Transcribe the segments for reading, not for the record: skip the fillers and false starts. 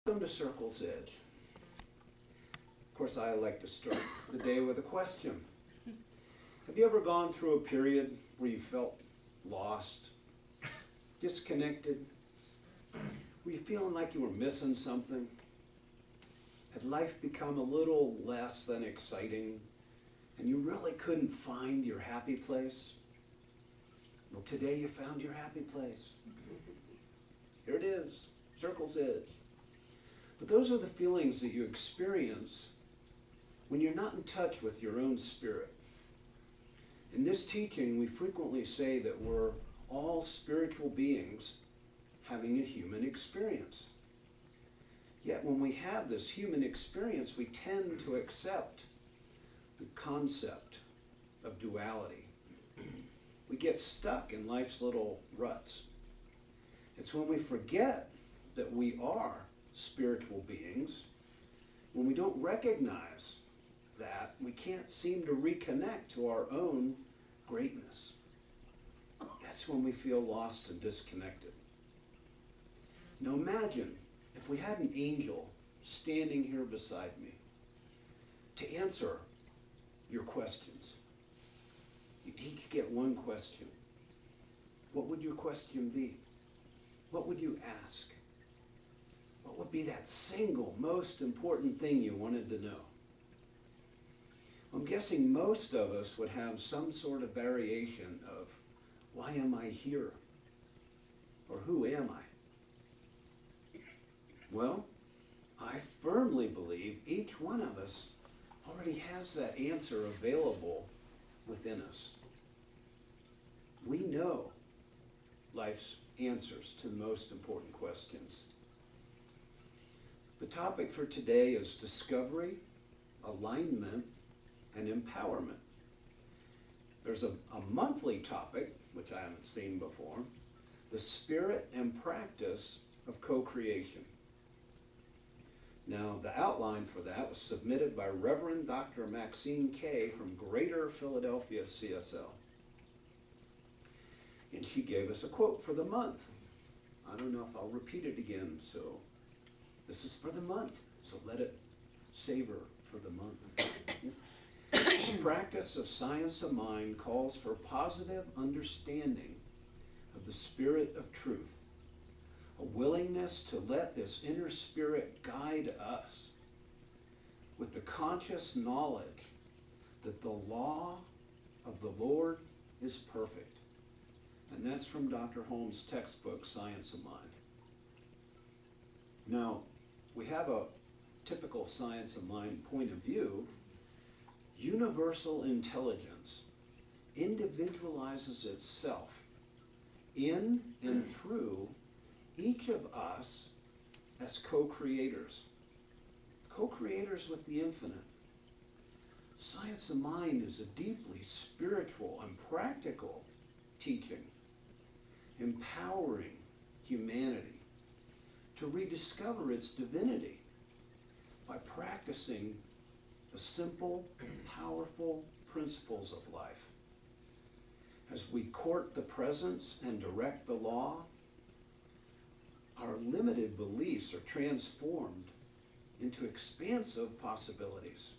Welcome to Circle's Edge. Of course, I like to start the day with a question. Have you ever gone through a period where you felt lost, disconnected? Were you feeling like you were missing something? Had life become a little less than exciting and you really couldn't find your happy place? Well, today you found your happy place. Here it is, Circle's Edge. But those are the feelings that you experience when you're not in touch with your own spirit. In this teaching, we frequently say that we're all spiritual beings having a human experience. Yet when we have this human experience, we tend to accept the concept of duality. We get stuck in life's little ruts. It's when we forget that we are spiritual beings, when we don't recognize that, we can't seem to reconnect to our own greatness. That's when we feel lost and disconnected. Now imagine if we had an angel standing here beside me to answer your questions. You'd each get one question. What would your question be? What would you ask? What would be that single most important thing you wanted to know? I'm guessing most of us would have some sort of variation of, why am I here? Or who am I? Well, I firmly believe each one of us already has that answer available within us. We know life's answers to the most important questions. The topic for today is discovery, alignment, and empowerment. There's a monthly topic, which I haven't seen before, the spirit and practice of co-creation. Now, the outline for that was submitted by Reverend Dr. Maxine Kay from Greater Philadelphia CSL. And she gave us a quote for the month. I don't know if I'll repeat it again, so this is for the month, so let it savor for the month. The practice of science of mind calls for positive understanding of the spirit of truth, a willingness to let this inner spirit guide us with the conscious knowledge that the law of the Lord is perfect. And that's from Dr. Holmes' textbook, Science of Mind. Now, we have a typical science of mind point of view. Universal intelligence individualizes itself in and through each of us as co-creators. Co-creators with the infinite. Science of mind is a deeply spiritual and practical teaching, empowering humanity to rediscover its divinity by practicing the simple, powerful principles of life. As we court the presence and direct the law, our limited beliefs are transformed into expansive possibilities.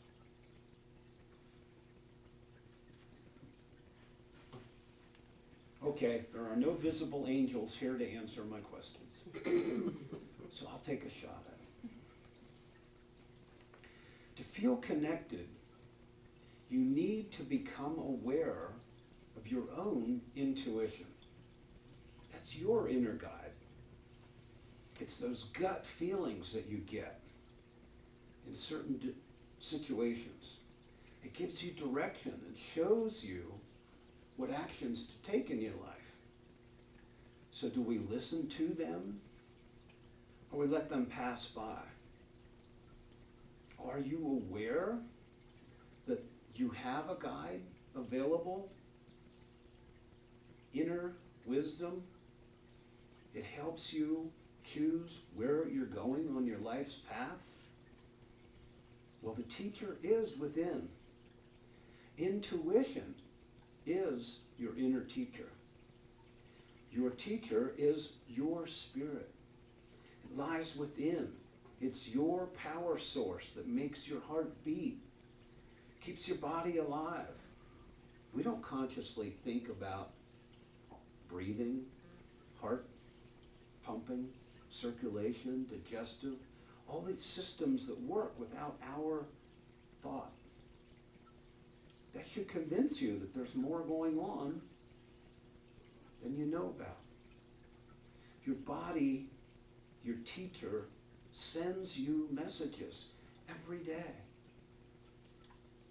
Okay, there are no visible angels here to answer my questions. So I'll take a shot at it. To feel connected, you need to become aware of your own intuition. That's your inner guide. It's those gut feelings that you get in certain situations. It gives you direction and shows you what actions to take in your life. So do we listen to them or we let them pass by? Are you aware that you have a guide available? Inner wisdom. It helps you choose where you're going on your life's path. Well, the teacher is within. Intuition is your inner teacher. Your teacher is your spirit. It lies within It's your power source that makes your heart beat, keeps your body alive. We don't consciously think about breathing, heart pumping, circulation, digestive, all these systems that work without our thought. That should convince you that there's more going on than you know about. Your body, your teacher, sends you messages every day.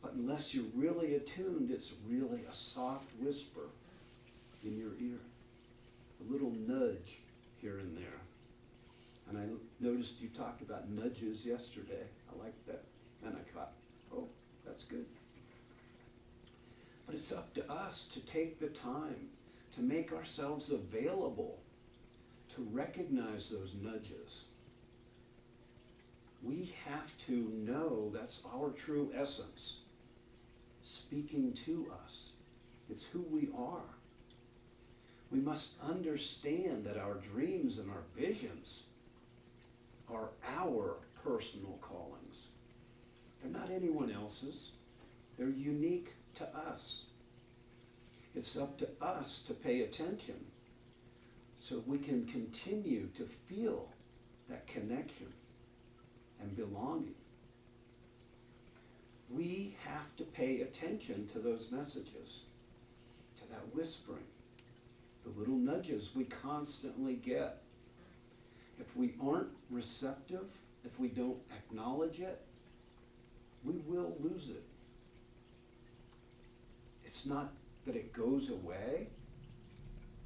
But unless you're really attuned, it's really a soft whisper in your ear. A little nudge here and there. And I noticed you talked about nudges yesterday. I liked that. And I thought, oh, that's good. But it's up to us to take the time to make ourselves available to recognize those nudges. We have to know that's our true essence speaking to us. It's who we are. We must understand that our dreams and our visions are our personal callings. They're not anyone else's. They're unique to us. It's up to us to pay attention so we can continue to feel that connection and belonging. We have to pay attention to those messages, to that whispering, the little nudges we constantly get. If we aren't receptive, if we don't acknowledge it, we will lose it. It's not that it goes away,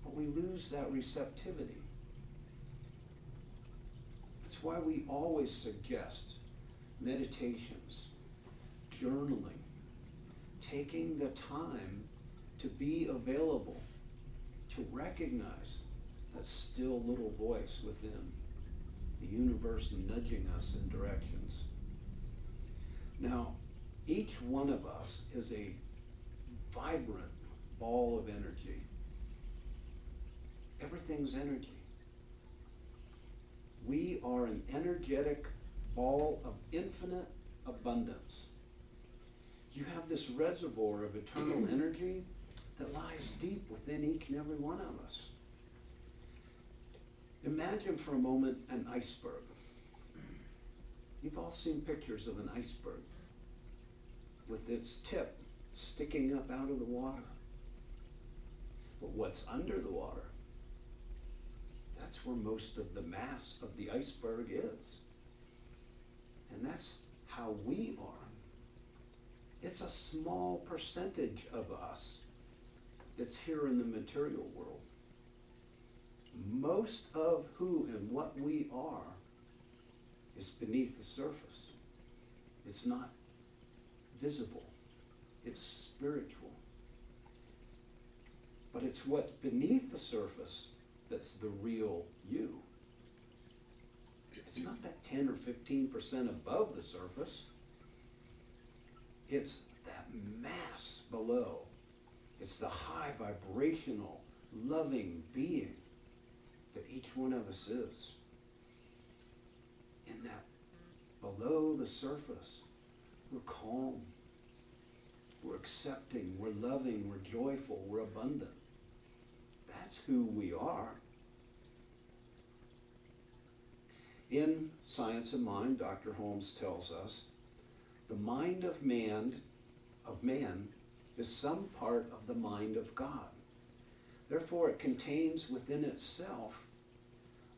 but we lose that receptivity. That's why we always suggest meditations, journaling, taking the time to be available, to recognize that still little voice within, the universe nudging us in directions. Now, each one of us is a vibrant ball of energy. Everything's energy. We are an energetic ball of infinite abundance. You have this reservoir of eternal energy that lies deep within each and every one of us. Imagine for a moment an iceberg. You've all seen pictures of an iceberg with its tip sticking up out of the water. But what's under the water? That's where most of the mass of the iceberg is. And that's how we are. It's a small percentage of us that's here in the material world. Most of who and what we are is beneath the surface. It's not visible. It's spiritual. But it's what's beneath the surface that's the real you. It's not that 10 or 15% above the surface. It's that mass below. It's the high vibrational, loving being that each one of us is. In that below the surface, we're calm, we're accepting, we're loving, we're joyful, we're abundant. That's who we are. In Science of Mind, Dr. Holmes tells us, the mind of man is some part of the mind of God. Therefore, it contains within itself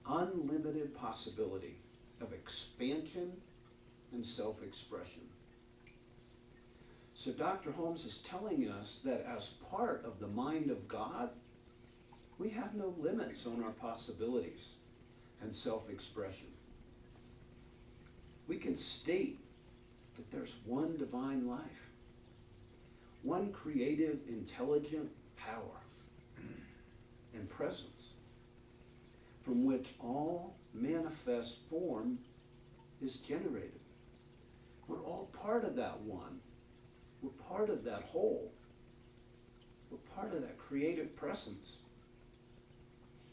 unlimited possibility of expansion and self-expression. So Dr. Holmes is telling us that as part of the mind of God, we have no limits on our possibilities and self-expression. We can state that there's one divine life, one creative, intelligent power and presence from which all manifest form is generated. We're all part of that one. We're part of that whole. We're part of that creative presence.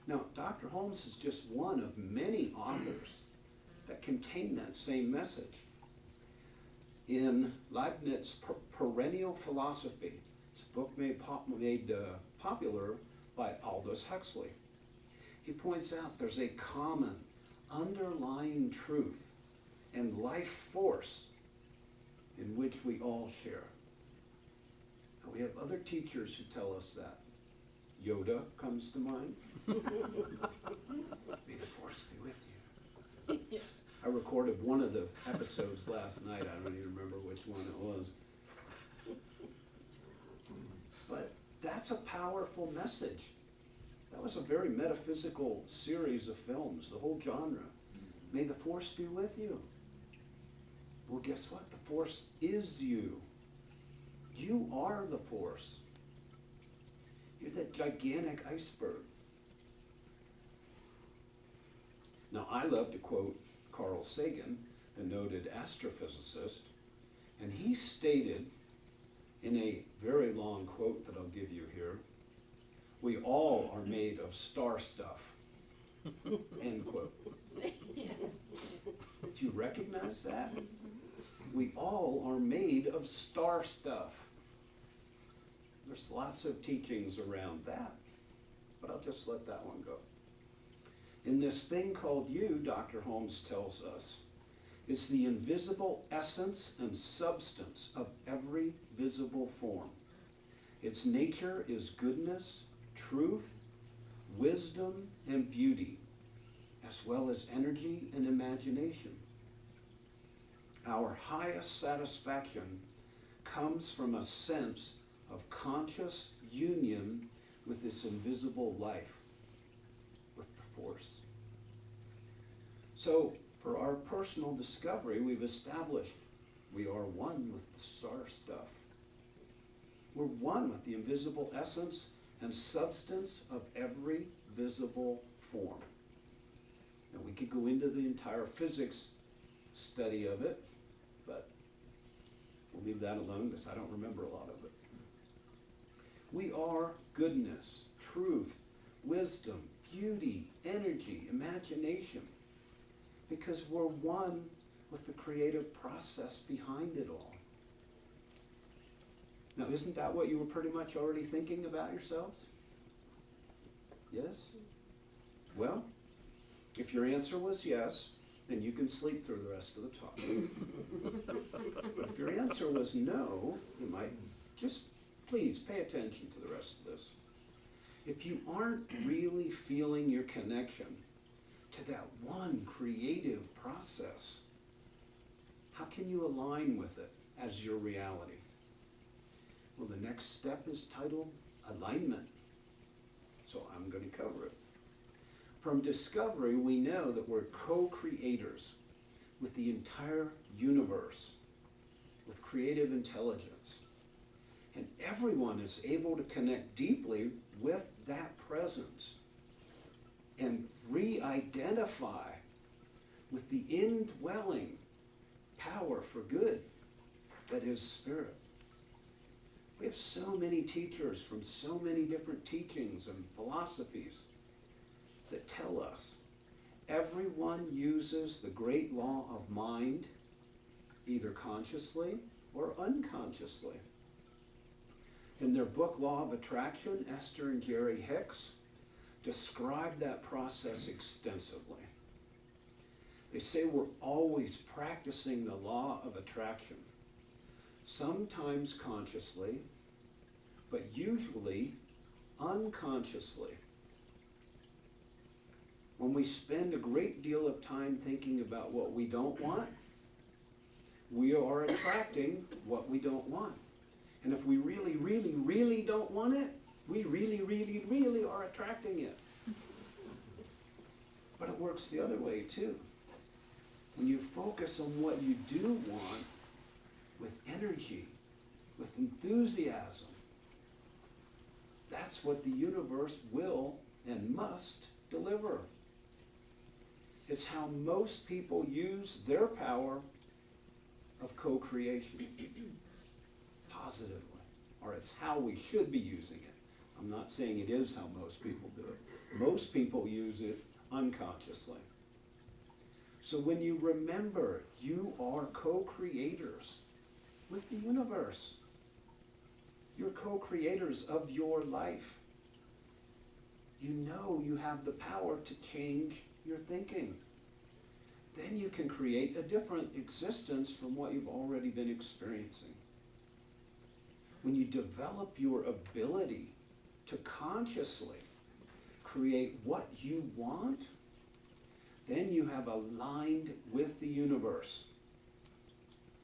Now, Dr. Holmes is just one of many authors that contain that same message. In Leibniz's Perennial Philosophy, it's a book made popular by Aldous Huxley, he points out there's a common underlying truth and life force in which we all share. And we have other teachers who tell us that. Yoda comes to mind. May the force be with you. I recorded one of the episodes last night. I don't even remember which one it was. But that's a powerful message. That was a very metaphysical series of films, the whole genre. May the force be with you. Well, guess what? The force is you. You are the force. You're that gigantic iceberg. Now, I love to quote Carl Sagan, the noted astrophysicist, and he stated in a very long quote that I'll give you here, "We all are made of star stuff." End quote. Do you recognize that? We all are made of star stuff. There's lots of teachings around that, but I'll just let that one go. In this thing called you, Dr. Holmes tells us, it's the invisible essence and substance of every visible form. Its nature is goodness, truth, wisdom, and beauty, as well as energy and imagination. Our highest satisfaction comes from a sense of conscious union with this invisible life, with the force. So, for our personal discovery, we've established we are one with the star stuff. We're one with the invisible essence and substance of every visible form. Now, we could go into the entire physics study of it, but we'll leave that alone because I don't remember a lot of it. We are goodness, truth, wisdom, beauty, energy, imagination, because we're one with the creative process behind it all. Now, isn't that what you were pretty much already thinking about yourselves? Yes? Well, if your answer was yes, then you can sleep through the rest of the talk. But if your answer was no, you might just please pay attention to the rest of this. If you aren't really feeling your connection to that one creative process, how can you align with it as your reality? Well, the next step is titled alignment. So I'm going to cover it. From discovery, we know that we're co-creators with the entire universe, with creative intelligence. And everyone is able to connect deeply with that presence and re-identify with the indwelling power for good that is spirit. We have so many teachers from so many different teachings and philosophies that tell us everyone uses the great law of mind either consciously or unconsciously. In their book, Law of Attraction, Esther and Gary Hicks describe that process extensively. They say we're always practicing the law of attraction, sometimes consciously, but usually unconsciously. When we spend a great deal of time thinking about what we don't want, we are attracting what we don't want. And if we really, really, really don't want it, we really, really, really are attracting it. But it works the other way too. When you focus on what you do want with energy, with enthusiasm, that's what the universe will and must deliver. It's how most people use their power of co-creation positively, or it's how we should be using it. I'm not saying it is how most people do it. Most people use it unconsciously. So when you remember you are co-creators with the universe, you're co-creators of your life. You know you have the power to change your thinking. Then you can create a different existence from what you've already been experiencing. When you develop your ability to consciously create what you want, then you have aligned with the universe.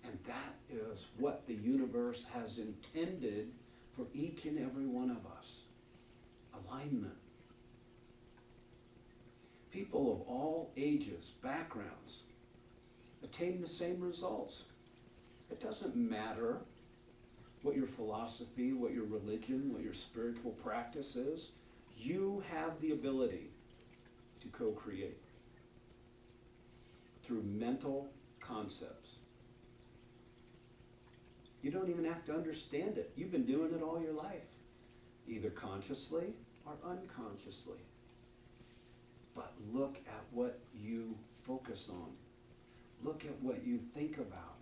And that is what the universe has intended for each and every one of us. Alignment. People of all ages, backgrounds, attain the same results. It doesn't matter what your philosophy, what your religion, what your spiritual practice is. You have the ability to co-create through mental concepts. You don't even have to understand it. You've been doing it all your life, either consciously or unconsciously. But look at what you focus on. Look at what you think about.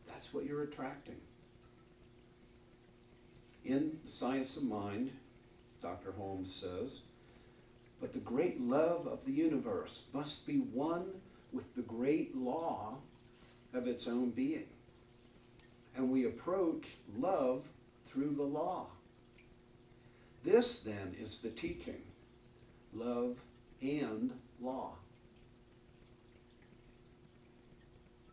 That's what you're attracting. In The Science of Mind, Dr. Holmes says, but the great love of the universe must be one with the great law of its own being. And we approach love through the law. This then is the teaching, love and law.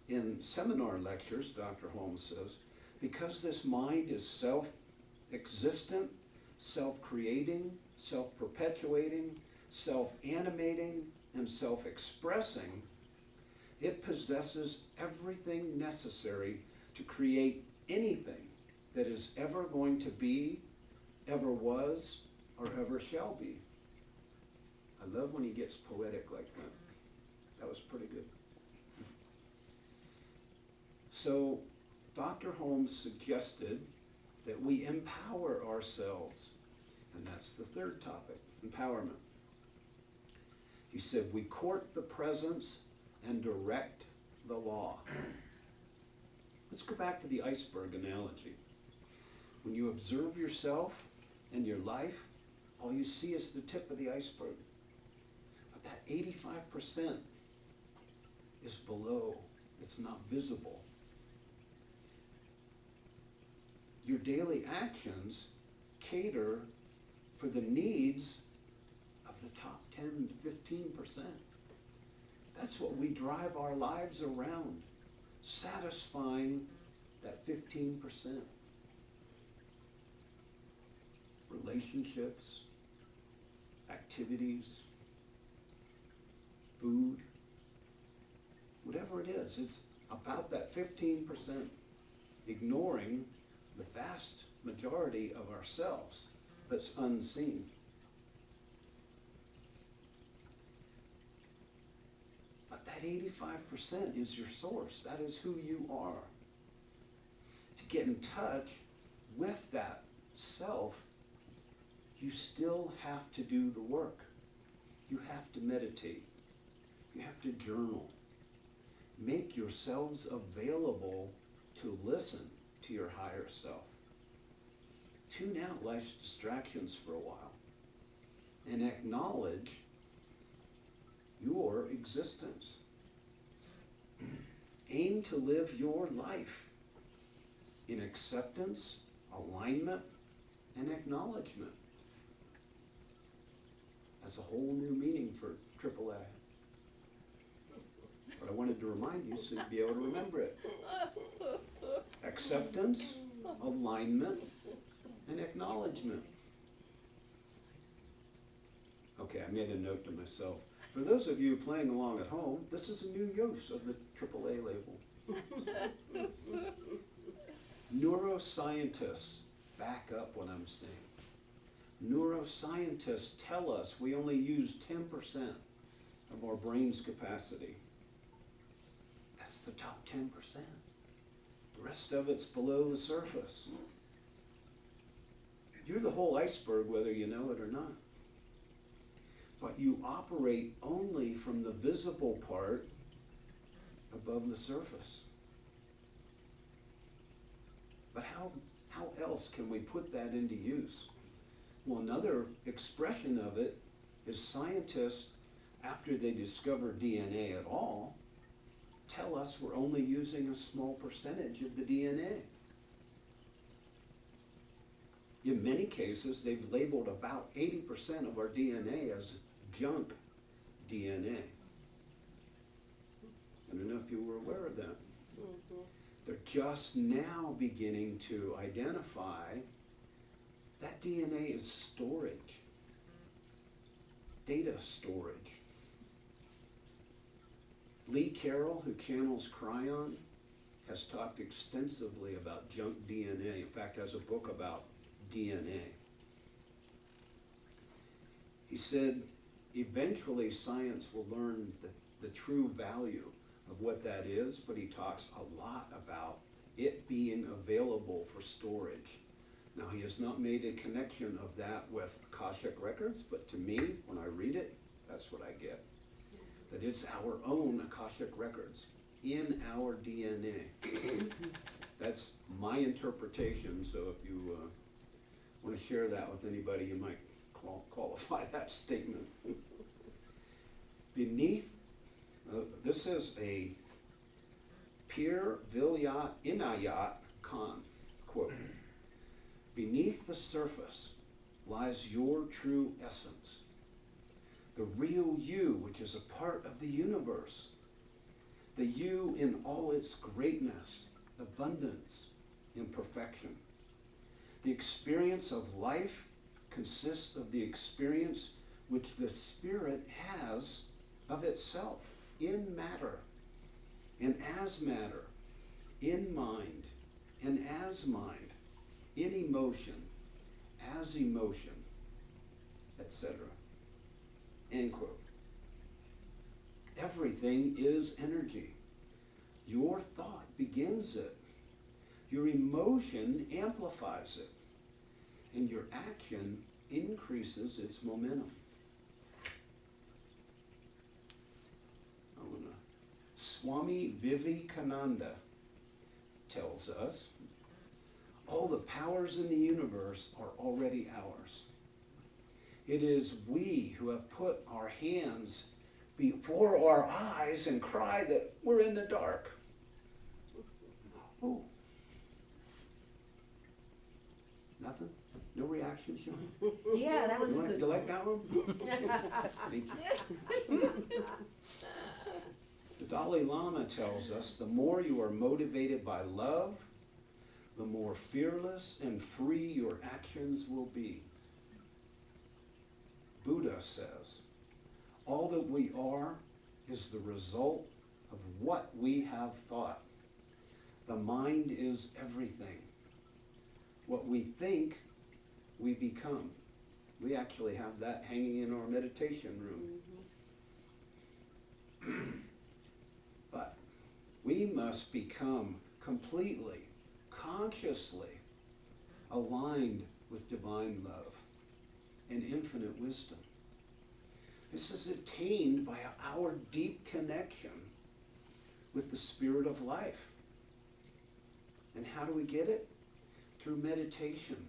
In seminar lectures, Dr. Holmes says, because this mind is self-existent, self-creating, self-perpetuating, self-animating, and self-expressing, it possesses everything necessary to create anything that is ever going to be, ever was, or ever shall be. I love when he gets poetic like that. That was pretty good. So Dr. Holmes suggested that we empower ourselves, and that's the third topic, empowerment. He said we court the presence and direct the law. Let's go back to the iceberg analogy. When you observe yourself and your life, all you see is the tip of the iceberg. But that 85% is below. It's not visible. Your daily actions cater for the needs of the top 10 to 15%. That's what we drive our lives around, satisfying that 15%. Relationships, activities, food, whatever it is, it's about that 15%, ignoring the vast majority of ourselves that's unseen. But that 85% is your source. That is who you are. To get in touch with that self, you still have to do the work. You have to meditate. You have to journal. Make yourselves available to listen to your higher self. Tune out life's distractions for a while and acknowledge your existence. Aim to live your life in acceptance, alignment, and acknowledgement. That's a whole new meaning for AAA. But I wanted to remind you so you'd be able to remember it. Acceptance, alignment, and acknowledgement. Okay, I made a note to myself. For those of you playing along at home, this is a new use of the AAA label. Neuroscientists back up what I'm saying. Neuroscientists tell us we only use 10% of our brain's capacity. That's the top 10%. The rest of it's below the surface. You're the whole iceberg whether you know it or not. but you operate only from the visible part above the surface. But how else can we put that into use? Well, another expression of it is scientists, after they discover DNA at all, tell us we're only using a small percentage of the DNA. In many cases, they've labeled about 80% of our DNA as junk DNA. I don't know if you were aware of that. Mm-hmm. They're just now beginning to identify that DNA is storage, data storage. Lee Carroll, who channels Cryon, has talked extensively about junk DNA. In fact, has a book about DNA. He said, eventually science will learn the true value of what that is, but he talks a lot about it being available for storage. Now, he has not made a connection of that with Akashic Records, but to me, when I read it, that's what I get. That it's our own Akashic Records in our DNA. That's my interpretation, so if you want to share that with anybody, you might qualify that statement. Beneath, this is a Pir Vilayat Inayat Khan quote. Beneath the surface lies your true essence, the real you, which is a part of the universe, the you in all its greatness, abundance, and perfection. The experience of life consists of the experience which the spirit has of itself in matter, and as matter, in mind, and as mind, in emotion, as emotion, etc. End quote. Everything is energy. Your thought begins it. Your emotion amplifies it. And your action increases its momentum. Swami Vivekananda tells us, all the powers in the universe are already ours. It is we who have put our hands before our eyes and cry that we're in the dark. Oh. Nothing? No reaction, Sean? Yeah, that was good. You like that one? Thank you. The Dalai Lama tells us the more you are motivated by love, the more fearless and free your actions will be. Buddha says, all that we are is the result of what we have thought. The mind is everything. What we think, we become. We actually have that hanging in our meditation room. But we must become completely, consciously aligned with divine love and infinite wisdom. This is attained by our deep connection with the spirit of life. And how do we get it? Through meditation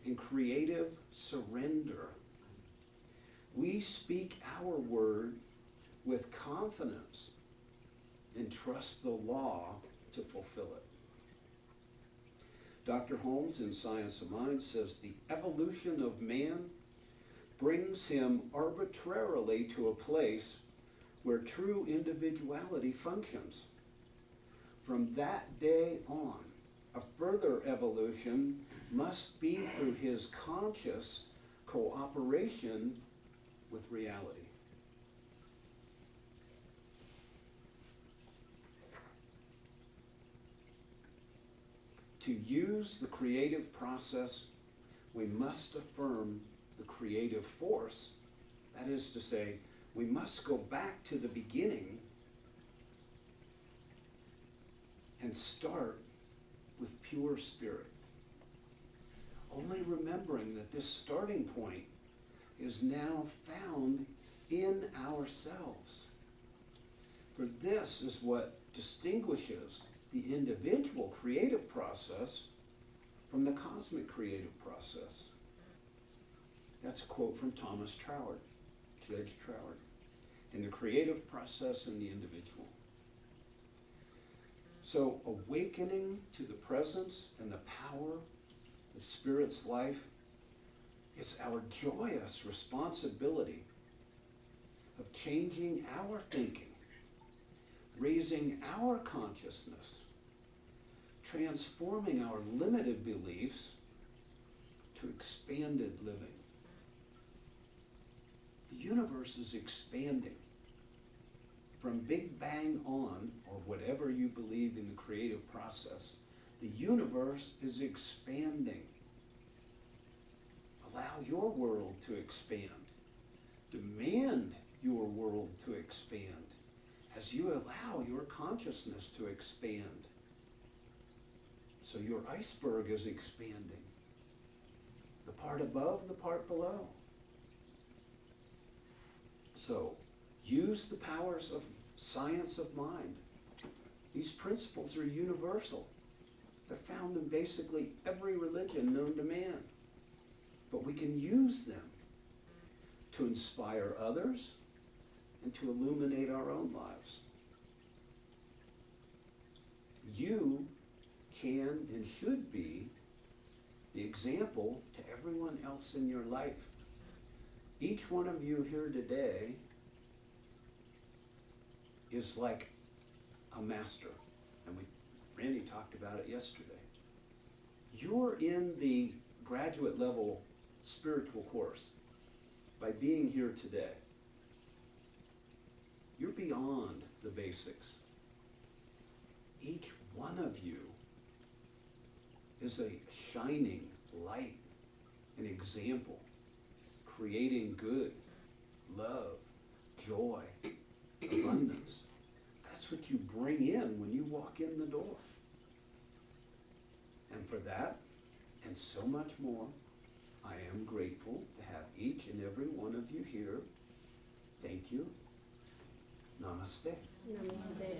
and creative surrender. We speak our word with confidence and trust the law to fulfill it. Dr. Holmes in Science of Mind says the evolution of man brings him arbitrarily to a place where true individuality functions. From that day on, a further evolution must be through his conscious cooperation with reality. To use the creative process, we must affirm the creative force. That is to say, we must go back to the beginning and start with pure spirit. Only remembering that this starting point is now found in ourselves. For this is what distinguishes the individual creative process from the cosmic creative process. That's a quote from Thomas Troward, Judge Troward, in the creative process and the individual. So awakening to the presence and the power of Spirit's life is our joyous responsibility of changing our thinking, raising our consciousness, transforming our limited beliefs to expanded living. The universe is expanding. From Big Bang on, or whatever you believe in the creative process, the universe is expanding. Allow your world to expand. Demand your world to expand as you allow your consciousness to expand. So your iceberg is expanding. The part above, the part below. So use the powers of science of mind. These principles are universal. They're found in basically every religion known to man. But we can use them to inspire others and to illuminate our own lives. You can and should be the example to everyone else in your life. Each one of you here today is like a master. And Randy talked about it yesterday. You're in the graduate level spiritual course by being here today. You're beyond the basics. Each one of you is a shining light, an example, creating good, love, joy, abundance. That's what you bring in when you walk in the door. And for that, and so much more, I am grateful to have each and every one of you here. Thank you. Namaste. Namaste.